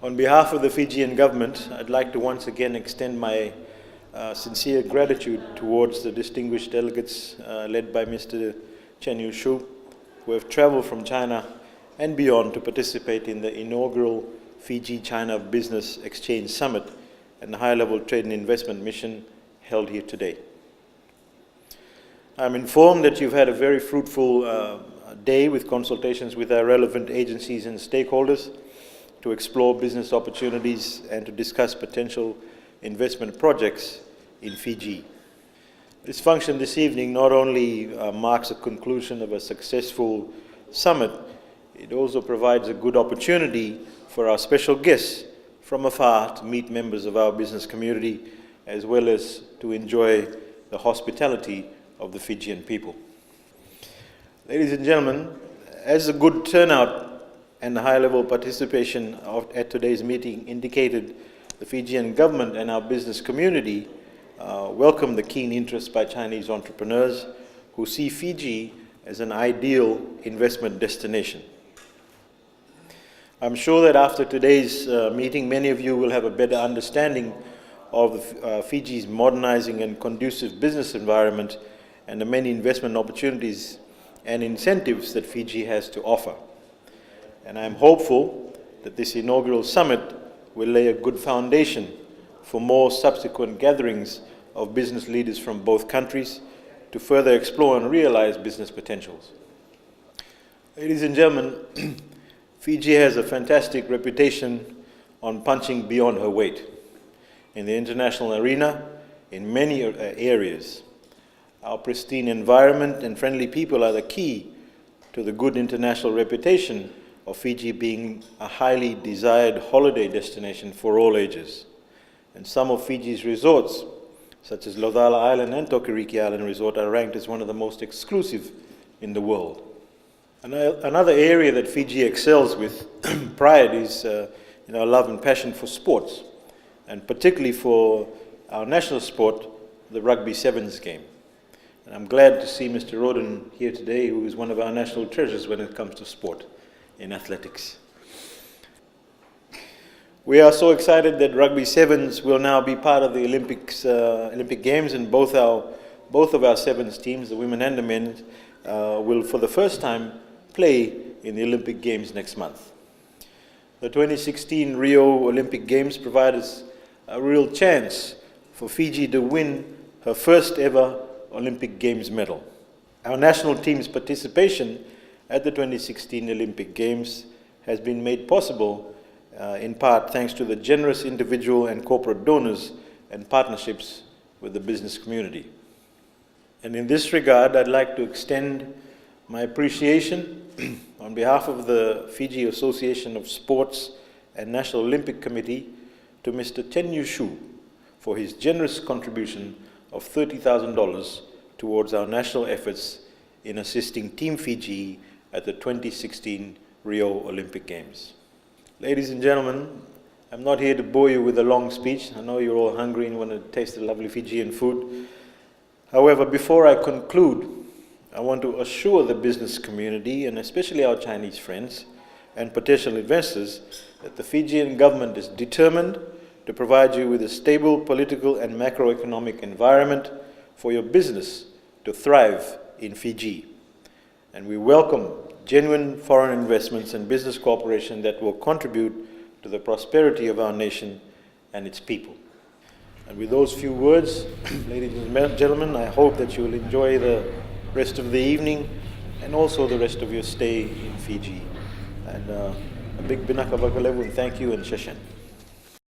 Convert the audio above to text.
On behalf of the Fijian government, I'd like to once again extend my sincere gratitude towards the distinguished delegates led by Mr. Chen Yushu, who have traveled from China and beyond to participate in the inaugural Fiji-China Business Exchange Summit and the high-level Trade and Investment Mission held here today. I'm informed that you've had a very fruitful day with consultations with our relevant agencies and stakeholders to explore business opportunities and to discuss potential investment projects in Fiji. This function this evening not only marks the conclusion of a successful summit, it also provides a good opportunity for our special guests from afar to meet members of our business community, as well as to enjoy the hospitality of the Fijian people. Ladies and gentlemen, as a good turnout and the high-level participation at today's meeting indicated, the Fijian government and our business community welcome the keen interest by Chinese entrepreneurs who see Fiji as an ideal investment destination. I'm sure that after today's meeting, many of you will have a better understanding of Fiji's modernizing and conducive business environment and the many investment opportunities and incentives that Fiji has to offer. And I'm hopeful that this inaugural summit will lay a good foundation for more subsequent gatherings of business leaders from both countries to further explore and realize business potentials. Ladies and gentlemen, Fiji has a fantastic reputation on punching beyond her weight in the international arena in many areas. Our pristine environment and friendly people are the key to the good international reputation of Fiji being a highly desired holiday destination for all ages. And some of Fiji's resorts, such as Lodala Island and Tokeriki Island Resort, are ranked as one of the most exclusive in the world. Another area that Fiji excels with pride is our love and passion for sports, and particularly for our national sport, the Rugby Sevens game. And I'm glad to see Mr. Roden here today, who is one of our national treasures when it comes to sport in athletics. We are so excited that Rugby Sevens will now be part of the Olympic Games, and both of our Sevens teams, the women and the men, will for the first time play in the Olympic Games next month. The 2016 Rio Olympic Games provide us a real chance for Fiji to win her first ever Olympic Games medal. Our national team's participation at the 2016 Olympic Games has been made possible in part thanks to the generous individual and corporate donors and partnerships with the business community. And in this regard, I'd like to extend my appreciation on behalf of the Fiji Association of Sports and National Olympic Committee to Mr. Chen Yushu for his generous contribution of $30,000 towards our national efforts in assisting Team Fiji at the 2016 Rio Olympic Games. Ladies and gentlemen, I'm not here to bore you with a long speech. I know you're all hungry and want to taste the lovely Fijian food. However, before I conclude, I want to assure the business community, and especially our Chinese friends and potential investors, that the Fijian government is determined to provide you with a stable political and macroeconomic environment for your business to thrive in Fiji. And we welcome genuine foreign investments and business cooperation that will contribute to the prosperity of our nation and its people. And with those few words, ladies and gentlemen, I hope that you will enjoy the rest of the evening and also the rest of your stay in Fiji. And a big binaka vakalevu and thank you and shashan.